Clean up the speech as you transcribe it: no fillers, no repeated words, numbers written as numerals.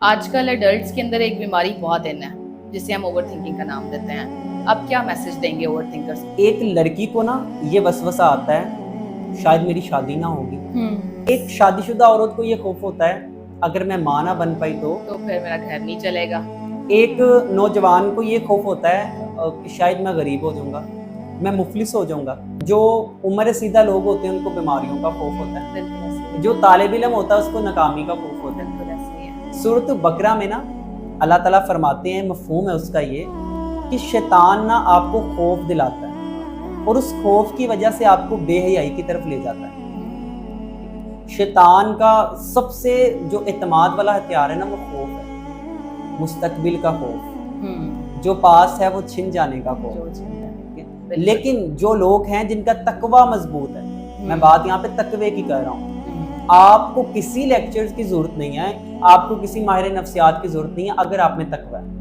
آج کل ایڈلٹس کے اندر ایک بیماری بہت ان ہے جسے ہم اوور تھنکنگ کا نام دیتے ہیں. اب کیا میسج دیں گے اوور تھنکرز؟ ایک لڑکی کو نا یہ وسوسہ آتا ہے شاید میری شادی نہ ہوگی. ایک شادی شدہ عورت کو یہ خوف ہوتا ہے اگر میں ماں نہ بن پائی تو پھر میرا گھر نہیں چلے گا. ایک نوجوان کو یہ خوف ہوتا ہے کہ شاید میں غریب ہو جاؤں گا, میں مفلس ہو جاؤں گا. جو عمر رسیدہ لوگ ہوتے ہیں ان کو بیماریوں کا خوف ہوتا ہے. جو طالب علم ہوتا ہے اس کو ناکامی کا خوف ہوتا ہے. سورۃ بقرہ میں نا اللہ تعالیٰ فرماتے ہیں, مفہوم ہے اس کا یہ کہ شیطان نا آپ کو خوف دلاتا ہے اور اس خوف کی وجہ سے آپ کو بے حیائی کی طرف لے جاتا ہے. شیطان کا سب سے جو اعتماد والا ہتھیار ہے نا وہ خوف ہے. مستقبل کا خوف, جو پاس ہے وہ چھن جانے کا خوف. لیکن جو لوگ ہیں جن کا تقوی مضبوط ہے, میں بات یہاں پہ تقوی کی کر رہا ہوں, آپ کو کسی لیکچرز کی ضرورت نہیں ہے, آپ کو کسی ماہر نفسیات کی ضرورت نہیں ہے اگر آپ میں تقوی ہے.